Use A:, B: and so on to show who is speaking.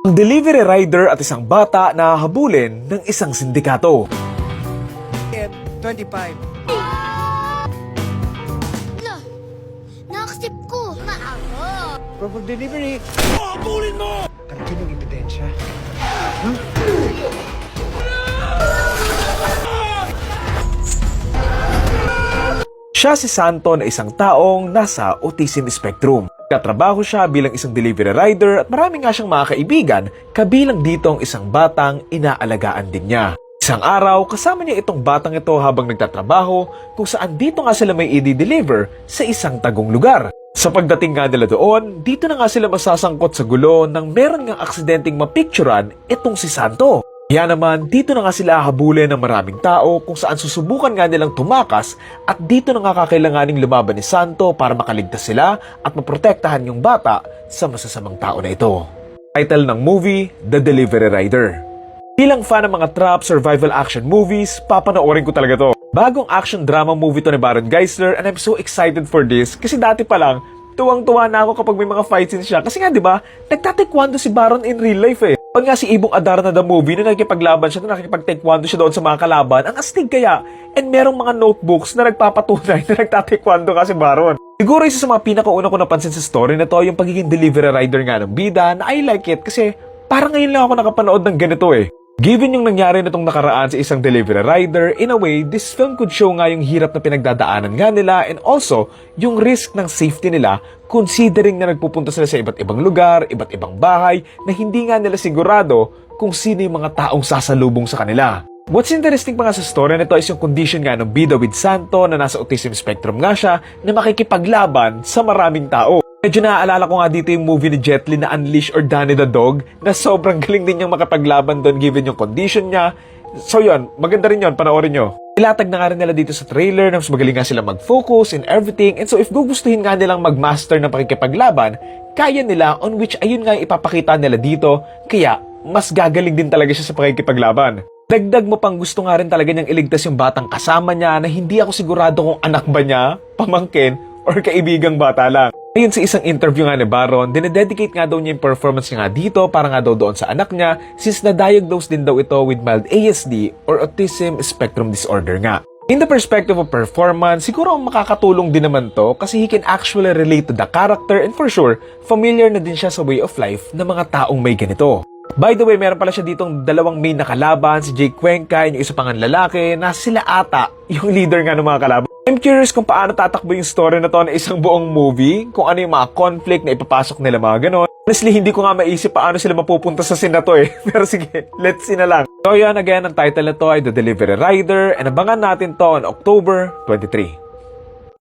A: Ang delivery rider at isang bata na hahabulin ng isang sindikato.
B: 25.
C: Lah, na-accept ko. Maako.
B: Proof of delivery.
A: Habulin mo!
B: Kantinong ebidensya.
A: Siya si Santo na isang taong nasa autism spectrum. Katrabaho siya bilang isang delivery rider at marami nga siyang mga kaibigan, kabilang dito ang isang batang inaalagaan din niya. Isang araw, kasama niya itong batang ito habang nagtatrabaho kung saan dito nga sila may i-deliver sa isang tagong lugar. Sa pagdating nga nila doon, dito na nga sila masasangkot sa gulo nang meron ngang aksidenteng mapicturan itong si Santo. Kaya naman, dito na nga sila hahabulin ng maraming tao kung saan susubukan nga nilang tumakas at dito na nga kakailanganing lumaban ni Santo para makaligtas sila at maprotektahan yung bata sa masasamang tao na ito. Title ng movie, The Delivery Rider. Bilang fan ng mga trap survival action movies, papanoorin ko talaga to. Bagong action drama movie to ni Baron Geisler and I'm so excited for this kasi dati pa lang, tuwang-tuwa na ako kapag may mga fight scenes siya. Kasi nga, di ba, nagtatekwondo si Baron in real life eh. Pag nga si Ibong Adara na the movie, na nakikipaglaban siya, na nakikipag-taekwondo siya doon sa mga kalaban, ang astig kaya. And merong mga notebooks na nagpapatunay na nagtatekwondo ka si Baron. Siguro isa sa mga pinakauna ko napansin sa story na to, yung pagiging delivery rider nga ng bida, na I like it kasi parang ngayon lang ako nakapanood ng ganito eh. Given yung nangyari na itong nakaraan sa isang delivery rider, in a way, this film could show nga yung hirap na pinagdadaanan nga nila and also yung risk ng safety nila considering na nagpupunta sila sa iba't ibang lugar, iba't ibang bahay na hindi nga nila sigurado kung sino yung mga taong sasalubong sa kanila. What's interesting pa nga sa story nito is yung condition nga ng bida with Santo na nasa autism spectrum nga siya na makikipaglaban sa maraming tao. Medyo naaalala ko nga dito yung movie ni Jet Li na Unleash or Danny the Dog na sobrang galing din niyang makapaglaban doon given yung condition niya. So yun, maganda rin yun, panoorin nyo. Ilatag na nga rin nila dito sa trailer na mas magaling nga sila mag-focus in everything and so if gugustuhin nga nilang mag-master ng pakikipaglaban, kaya nila on which ayun nga yung ipapakita nila dito kaya mas gagaling din talaga siya sa pakikipaglaban. Dagdag mo pang gusto nga rin talaga niyang iligtas yung batang kasama niya na hindi ako sigurado kung anak ba niya, pamangkin, or kaibigang bata lang. Ayun sa isang interview nga ni Baron, dinededicate nga daw niya yung performance niya nga dito para nga daw doon sa anak niya since na-diagnose din daw ito with mild ASD or Autism Spectrum Disorder nga. In the perspective of performance, siguro makakatulong din naman to kasi he can actually relate to the character and for sure, familiar na din siya sa way of life ng mga taong may ganito. By the way, meron pala siya ditong dalawang main na kalaban, si Jake Cuenca and yung isa pang lalaki na sila ata yung leader nga ng mga kalaban. I'm curious kung paano tatakbo yung story na to na isang buong movie, kung ano yung mga conflict na ipapasok nila mga ganon. Honestly, hindi ko nga maisip paano sila mapupunta sa scene na to eh. Pero sige, let's see na lang. So yan, again, ang title na to ay The Delivery Rider and abangan natin to on October 23.